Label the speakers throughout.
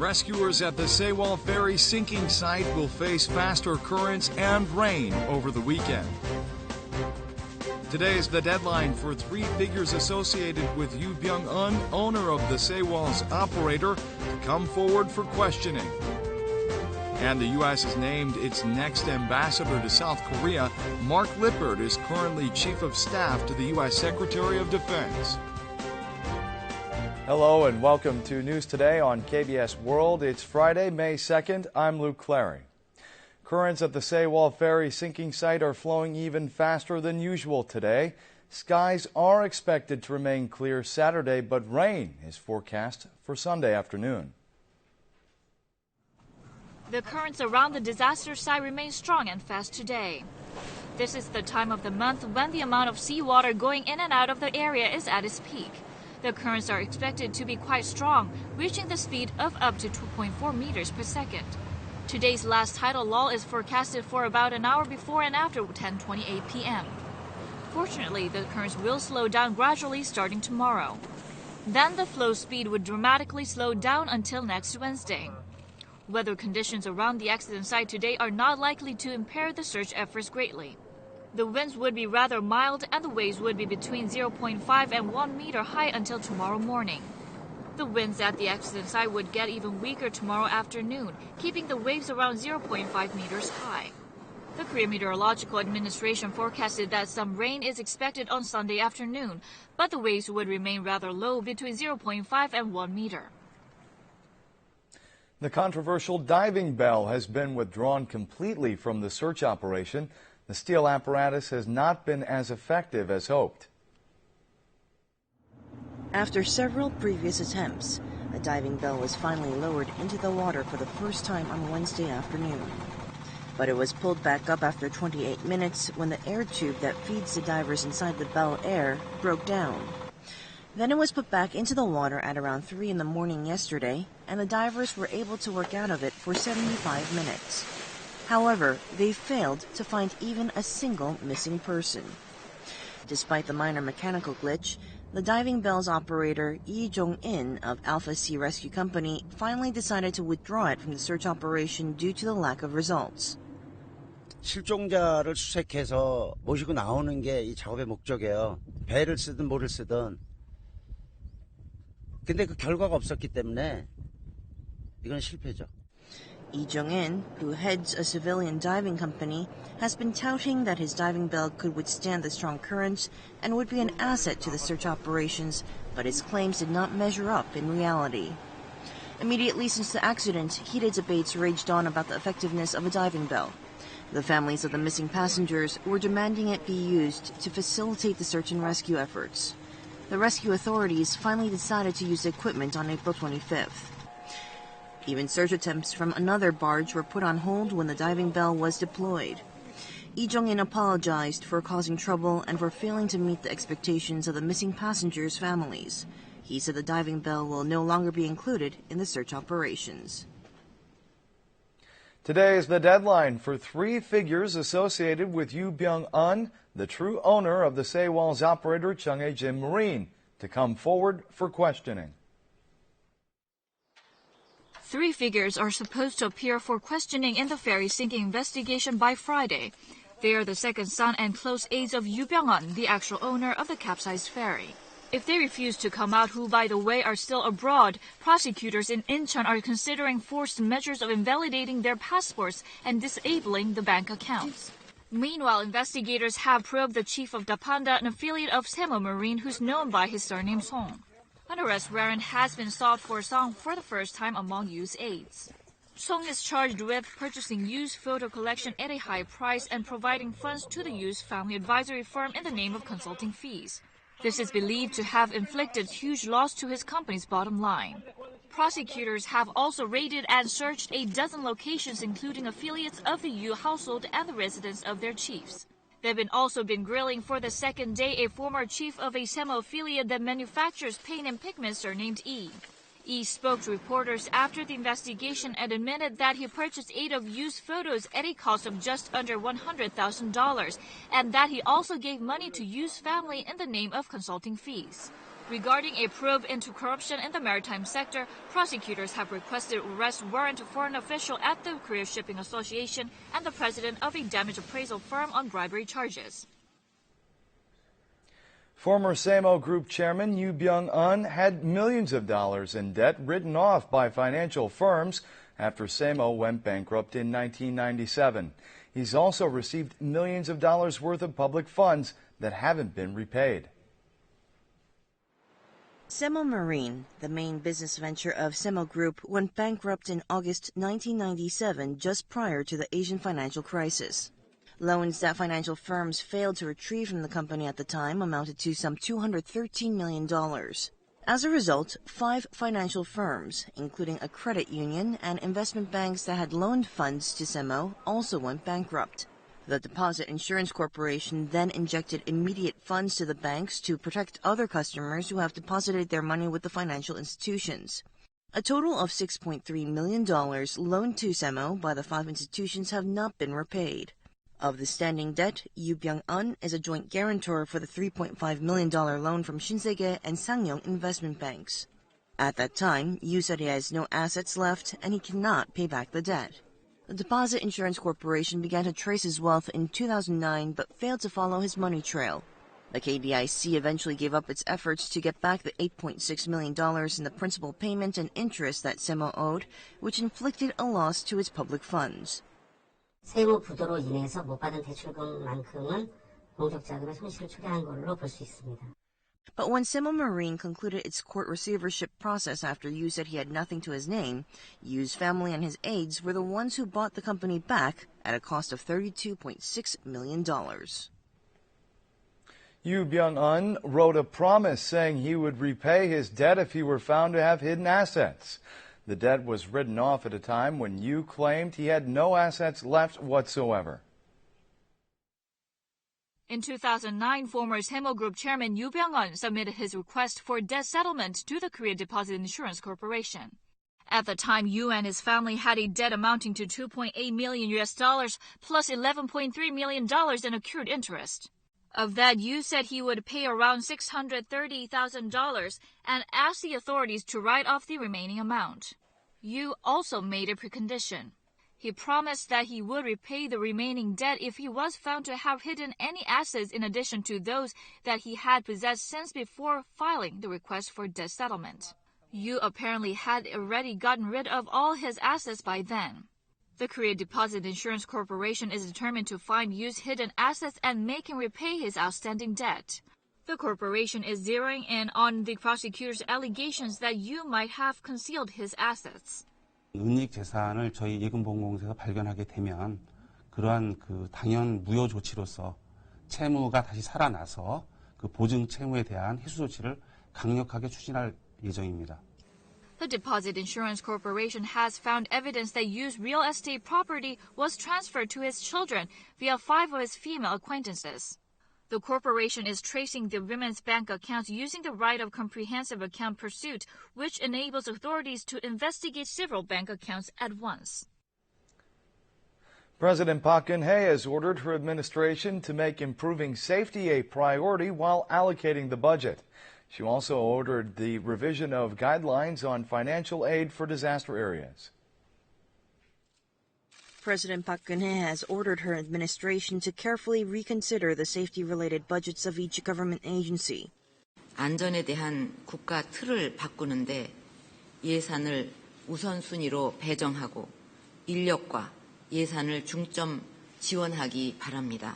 Speaker 1: Rescuers at the Sewol ferry sinking site will face faster currents and rain over the weekend. Today is the deadline for three figures associated with Yoo Byung-eun, owner of the Sewol's operator, to come forward for questioning. And the U.S. has named its next ambassador to South Korea. Mark Lippert is currently Chief of Staff to the U.S. Secretary of Defense.
Speaker 2: Hello and welcome to News Today on KBS World. It's Friday, May 2nd. I'm Luke Clary. Currents at the Sewol ferry sinking site are flowing even faster than usual today. Skies are expected to remain clear Saturday, but rain is forecast for Sunday afternoon.
Speaker 3: The currents around the disaster site remain strong and fast today. This is the time of the month when the amount of seawater going in and out of the area is at its peak. The currents are expected to be quite strong, reaching the speed of up to 2.4 meters per second. Today's last tidal lull is forecasted for about an hour before and after 10:28 p.m. Fortunately, the currents will slow down gradually starting tomorrow. Then the flow speed would dramatically slow down until next Wednesday. Weather conditions around the accident site today are not likely to impair the search efforts greatly. The winds would be rather mild and the waves would be between 0.5 and 1 meter high until tomorrow morning. The winds at the accident site would get even weaker tomorrow afternoon, keeping the waves around 0.5 meters high. The Korea Meteorological Administration forecasted that some rain is expected on Sunday afternoon, but the waves would remain rather low between 0.5 and 1 meter.
Speaker 2: The controversial diving bell has been withdrawn completely from the search operation. The steel apparatus has not been as effective as hoped.
Speaker 4: After several previous attempts, the diving bell was finally lowered into the water for the first time on Wednesday afternoon. But it was pulled back up after 28 minutes when the air tube that feeds the divers inside the bell air broke down. Then it was put back into the water at around 3 in the morning yesterday, and the divers were able to work out of it for 75 minutes. However, they failed to find even a single missing person. Despite the minor mechanical glitch, the diving bell's operator, Lee Jong-in of Alpha Sea Rescue Company, finally decided to withdraw it from the search operation due to the lack of results.
Speaker 5: 실종자를 수색해서 모시고 나오는 게 이 작업의 목적이에요. 배를 쓰든 뭐를 쓰든. 근데 그 결과가 없었기 때문에 이건 실패죠.
Speaker 4: Lee Jong-in, who heads a civilian diving company, has been touting that his diving bell could withstand the strong currents and would be an asset to the search operations, but his claims did not measure up in reality. Immediately since the accident, heated debates raged on about the effectiveness of a diving bell. The families of the missing passengers were demanding it be used to facilitate the search and rescue efforts. The rescue authorities finally decided to use the equipment on April 25th. Even search attempts from another barge were put on hold when the diving bell was deployed. Lee Jong-in apologized for causing trouble and for failing to meet the expectations of the missing passengers' families. He said the diving bell will no longer be included in the search operations.
Speaker 2: Today is the deadline for three figures associated with Yoo Byung-eun, the true owner of the Sewol's operator Chunghae Marine, to come forward for questioning.
Speaker 3: Three figures are supposed to appear for questioning in the ferry sinking investigation by Friday. They are the second son and close aides of Yoo Byung-eun, the actual owner of the capsized ferry. If they refuse to come out, who, by the way, are still abroad, prosecutors in Incheon are considering forced measures of invalidating their passports and disabling the bank accounts. Meanwhile, investigators have probed the chief of Dapanda, an affiliate of Semel Marine, who's known by his surname Song. An arrest warrant has been sought for Song for the first time among Yoo's aides. Song is charged with purchasing Yoo's photo collection at a high price and providing funds to the Yoo's family advisory firm in the name of consulting fees. This is believed to have inflicted huge loss to his company's bottom line. Prosecutors have also raided and searched a dozen locations, including affiliates of the Yoo household and the residence of their chiefs. They've also been grilling for the second day a former chief of a Semel affiliate that manufactures paint and pigments surnamed E. E spoke to reporters after the investigation and admitted that he purchased 8 of Yoo's photos at a cost of just under $100,000, and that he also gave money to Yoo's family in the name of consulting fees. Regarding a probe into corruption in the maritime sector, prosecutors have requested arrest warrant for an official at the Korea Shipping Association and the president of a damage appraisal firm on bribery charges.
Speaker 2: Former Semel Group chairman Yoo Byung-un had millions of dollars in debt written off by financial firms after Semel went bankrupt in 1997. He's also received millions of dollars worth of public funds that haven't been repaid.
Speaker 4: Semel Marine, the main business venture of Semel Group, went bankrupt in August 1997, just prior to the Asian financial crisis. Loans that financial firms failed to retrieve from the company at the time amounted to some $213 million. As a result, 5 financial firms, including a credit union and investment banks that had loaned funds to Semel, also went bankrupt. The Deposit Insurance Corporation then injected immediate funds to the banks to protect other customers who have deposited their money with the financial institutions. A total of $6.3 million loaned to Semel by the 5 institutions have not been repaid. Of the standing debt, Yoo Byung-un is a joint guarantor for the $3.5 million loan from Shinsegae and Sangyong investment banks. At that time, Yoo said he has no assets left and he cannot pay back the debt. The Deposit Insurance Corporation began to trace his wealth in 2009 but failed to follow his money trail. The KDIC eventually gave up its efforts to get back the $8.6 million in the principal payment and interest that Semel owed, which inflicted a loss to its public funds.
Speaker 6: 세무 부도로 인해서 못 받은 대출금만큼은 공적 자금의 손실을 초래한 걸로 볼 수 있습니다.
Speaker 4: But when Semel Marine concluded its court receivership process after Yoo said he had nothing to his name, Yoo's family and his aides were the ones who bought the company back at a cost of $32.6 million.
Speaker 2: Yoo Byung-un wrote a promise saying he would repay his debt if he were found to have hidden assets. The debt was written off at a time when Yoo claimed he had no assets left whatsoever.
Speaker 3: In 2009, former Semel Group chairman Yoo Byung-un submitted his request for debt settlement to the Korea Deposit Insurance Corporation. At the time, Yoo and his family had a debt amounting to $2.8 million plus $11.3 million in accrued interest. Of that, Yoo said he would pay around $630,000 and asked the authorities to write off the remaining amount. Yoo also made a precondition. He promised that he would repay the remaining debt if he was found to have hidden any assets in addition to those that he had possessed since before filing the request for debt settlement. Yoo apparently had already gotten rid of all his assets by then. The Korea Deposit Insurance Corporation is determined to find Yoo's hidden assets and make him repay his outstanding debt. The corporation is zeroing in on the prosecutor's allegations that Yoo might have concealed his assets.
Speaker 7: 은닉 재산을 저희 예금보험공사에서 발견하게 되면 그러한 당연 무효 조치로서 채무가 다시 살아나서 그 보증 채무에 대한 회수 조치를 강력하게 추진할 예정입니다.
Speaker 3: The Deposit Insurance Corporation has found evidence that Yoo's real estate property was transferred to his children via 5 of his female acquaintances. The corporation is tracing the women's bank accounts using the right of comprehensive account pursuit, which enables authorities to investigate several bank accounts at once.
Speaker 2: President Park Geun-hye has ordered her administration to make improving safety a priority while allocating the budget. She also ordered the revision of guidelines on financial aid for disaster areas.
Speaker 4: President Park Geun-hye has ordered her administration to carefully reconsider the safety-related budgets of each government agency.
Speaker 8: 안전에 대한 국가 틀을 바꾸는데 예산을 우선순위로 배정하고 인력과 예산을 중점 지원하기 바랍니다.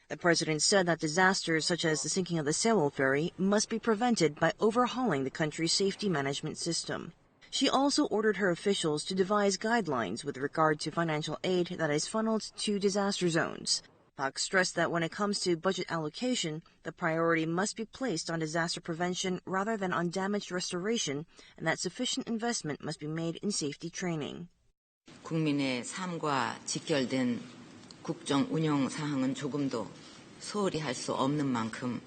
Speaker 4: The president said that disasters such as the sinking of the Sewol ferry must be prevented by overhauling the country's safety management system. She also ordered her officials to devise guidelines with regard to financial aid that is funneled to disaster zones. Park stressed that when it comes to budget allocation, the priority must be placed on disaster prevention rather than on damage restoration, and that sufficient investment must be made in safety training.
Speaker 8: 국민의 삶과 직결된 국정 운영 사항은 조금도 소홀히 할 수 없는 만큼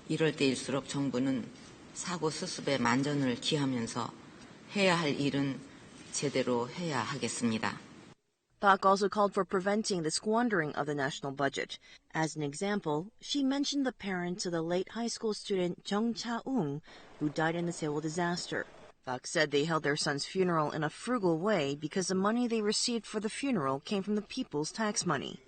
Speaker 8: 이럴 때일수록 정부는 사고 수습에 만전을 기하면서 해야 할 일은 제대로 해야 하겠습니다.
Speaker 4: Park also called for preventing the squandering of the national budget. As an example, she mentioned the parents of the late high school student Jung Cha-ung, who died in the Sewol disaster. Park said they held their son's funeral in a frugal way because the money they received for the funeral came from the people's tax money.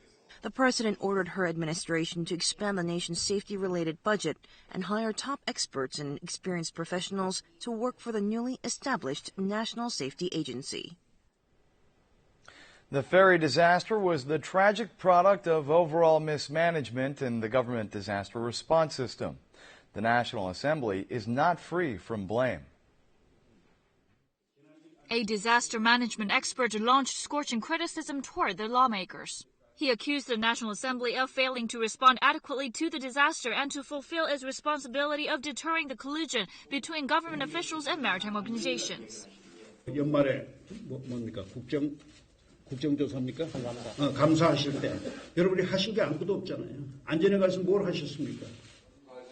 Speaker 4: The president ordered her administration to expand the nation's safety-related budget and hire top experts and experienced professionals to work for the newly established National Safety Agency.
Speaker 2: The ferry disaster was the tragic product of overall mismanagement in the government disaster response system. The National Assembly is not free from blame.
Speaker 3: A disaster management expert launched scorching criticism toward the lawmakers. He accused the National Assembly of failing to respond adequately to the disaster and to fulfill its responsibility of deterring the collusion between government officials and maritime organizations.
Speaker 9: 연말에 뭡니까? 국정조사입니까? 감사하실 때 여러분이 하신 게 아무것도 없잖아요. 안전에 관해서 뭘 하셨습니까?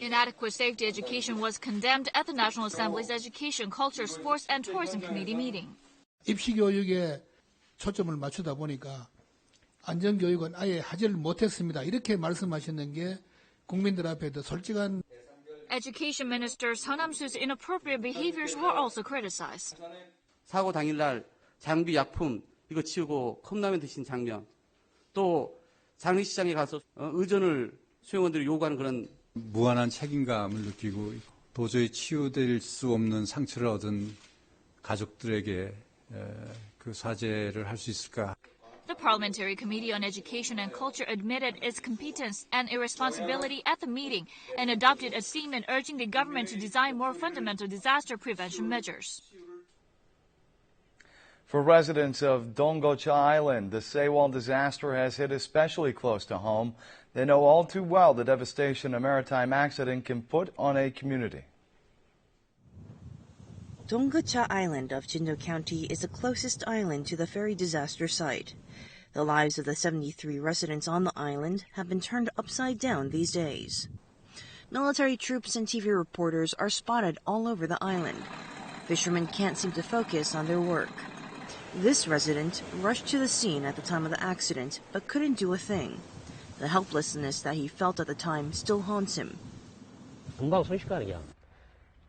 Speaker 3: Inadequate safety education was condemned at the National Assembly's Education, Culture, Sports and Tourism Committee meeting.
Speaker 10: 입시 교육에 초점을 맞추다 보니까 안전교육은 아예 하지를 못했습니다. 이렇게 말씀하셨는 게 국민들 앞에도 솔직한.
Speaker 3: Education Minister Son Nam-soo's inappropriate behaviors were also criticized.
Speaker 7: 사고 당일날 장비, 약품 이거 치우고 컵라면 드신 장면, 또 장례식장에 가서 의전을 수용원들이 요구하는 그런
Speaker 11: 무한한 책임감을 느끼고 도저히 치유될 수 없는 상처를 얻은 가족들에게 그 사죄를 할 수 있을까?
Speaker 3: The Parliamentary Committee on Education and Culture admitted its competence and irresponsibility at the meeting and adopted a statement urging the government to design more fundamental disaster prevention measures.
Speaker 2: For residents of Daegu Island, the Sewol disaster has hit especially close to home. They know all too well the devastation a maritime accident can put on a community.
Speaker 4: Daegu Island of Jindo County is the closest island to the ferry disaster site. The lives of the 73 residents on the island have been turned upside down these days. Military troops and TV reporters are spotted all over the island. Fishermen can't seem to focus on their work. This resident rushed to the scene at the time of the accident but couldn't do a thing. The helplessness that he felt at the time still haunts him.
Speaker 12: 금방 순식간에 그냥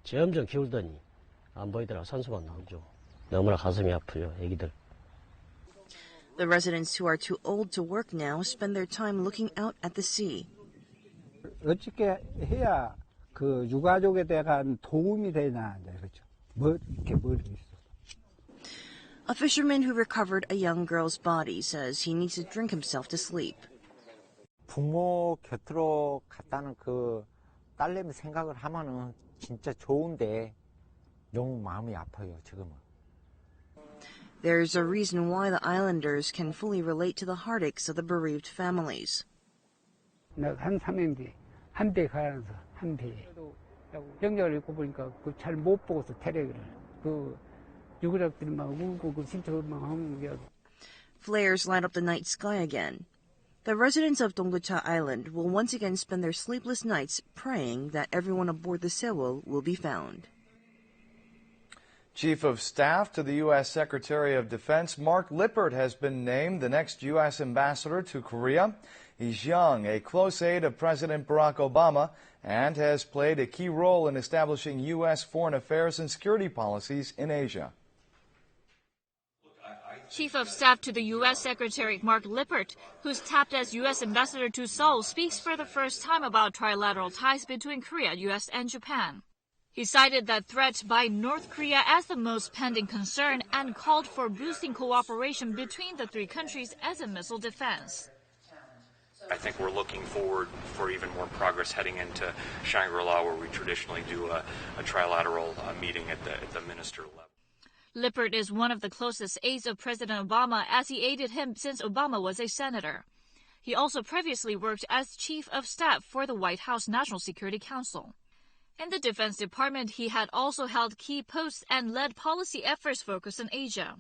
Speaker 12: 점점 기울더니 안 보이더라. 산소만 나오죠. 너무나 가슴이 아프죠, 애기들.
Speaker 4: The residents who are too old to work now spend their time looking out at the sea.
Speaker 13: 어떻게 해야 그 유가족에 대한 도움이 되나, 그렇죠. 이렇게 있어.
Speaker 4: A fisherman who recovered a young girl's body says he needs to drink himself to sleep.
Speaker 14: 부모 곁으로 갔다는 그 딸내미 생각을 하면은 진짜 좋은데 너무 마음이 아파요, 지금은.
Speaker 4: There's a reason why the islanders can fully relate to the heartaches of the bereaved families.
Speaker 13: 한 3년 뒤에 한 배 가면서 한 배. 병장을 입고 보니까 그 잘 못 보고서 태력을 그 유가족들이 막 울고 그 신청만 하는 게.
Speaker 4: Flares light up the night sky again. The residents of Daegu Island will once again spend their sleepless nights praying that everyone aboard the Sewol will be found.
Speaker 2: Chief of Staff to the U.S. Secretary of Defense Mark Lippert has been named the next U.S. ambassador to Korea. He's young, a close aide of President Barack Obama, and has played a key role in establishing U.S. foreign affairs and security policies in Asia.
Speaker 3: Chief of Staff to the U.S. Secretary Mark Lippert, who's tapped as U.S. ambassador to Seoul, speaks for the first time about trilateral ties between Korea, U.S., and Japan. He cited that threat by North Korea as the most pending concern and called for boosting cooperation between the three countries as a missile defense.
Speaker 15: I think we're looking forward for even more progress heading into Shangri-La, where we traditionally do a trilateral meeting at the minister level.
Speaker 3: Lippert is one of the closest aides of President Obama, as he aided him since Obama was a senator. He also previously worked as Chief of Staff for the White House National Security Council. In the Defense Department, he had also held key posts and led policy efforts focused on Asia.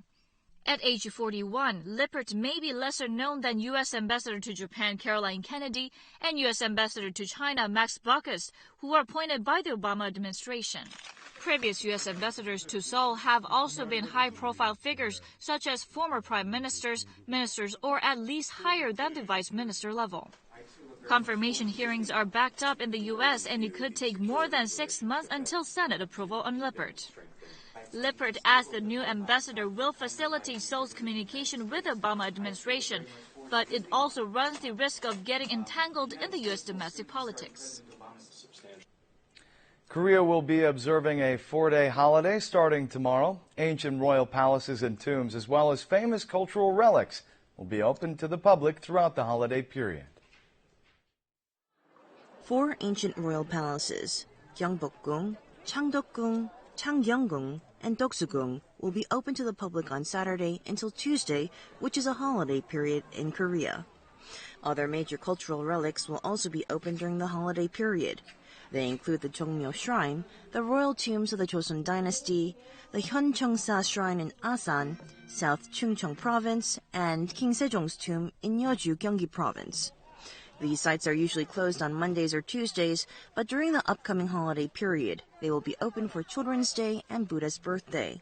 Speaker 3: At age 41, Lippert may be lesser known than U.S. Ambassador to Japan Caroline Kennedy and U.S. Ambassador to China Max Baucus, who were appointed by the Obama administration. Previous U.S. ambassadors to Seoul have also been high-profile figures, such as former prime ministers, ministers, or at least higher than the vice minister level. Confirmation hearings are backed up in the U.S., and it could take more than 6 months until Senate approval on Lippert. Lippert, as the new ambassador, will facilitate Seoul's communication with the Obama administration, but it also runs the risk of getting entangled in the U.S. domestic politics.
Speaker 2: Korea will be observing a 4-day holiday starting tomorrow. Ancient royal palaces and tombs, as well as famous cultural relics, will be open to the public throughout the holiday period.
Speaker 4: 4 ancient royal palaces, Gyeongbokgung, Changdeokgung, Changgyeonggung, and Doksugung, will be open to the public on Saturday until Tuesday, which is a holiday period in Korea. Other major cultural relics will also be open during the holiday period. They include the Jongmyo Shrine, the royal tombs of the Joseon Dynasty, the Hyuncheongsa Shrine in Asan, South Chungcheong Province, and King Sejong's tomb in Yeoju, Gyeonggi Province. These sites are usually closed on Mondays or Tuesdays, but during the upcoming holiday period, they will be open for Children's Day and Buddha's birthday.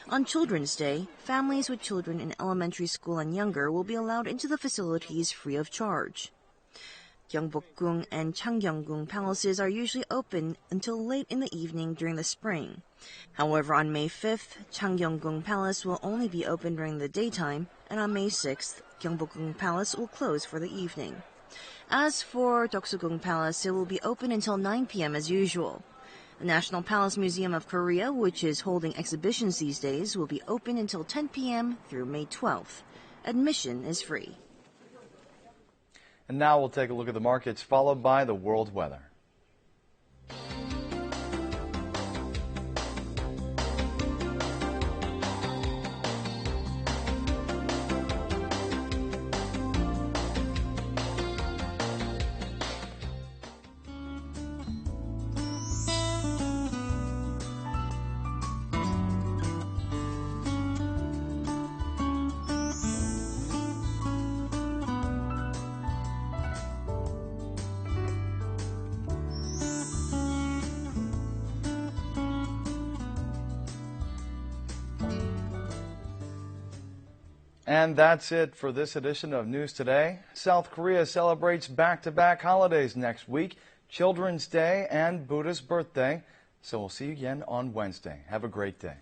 Speaker 4: On Children's Day, families with children in elementary school and younger will be allowed into the facilities free of charge. Gyeongbokgung and Changgyeonggung palaces are usually open until late in the evening during the spring. However, on May 5th, Changgyeonggung Palace will only be open during the daytime, and on May 6th, Gyeongbokgung Palace will close for the evening. As for Doksugung Palace, it will be open until 9 p.m. as usual. The National Palace Museum of Korea, which is holding exhibitions these days, will be open until 10 p.m. through May 12th. Admission is free.
Speaker 2: And now we'll take a look at the markets, followed by the world weather. And that's it for this edition of News Today. South Korea celebrates back-to-back holidays next week, Children's Day and Buddha's birthday. So we'll see you again on Wednesday. Have a great day.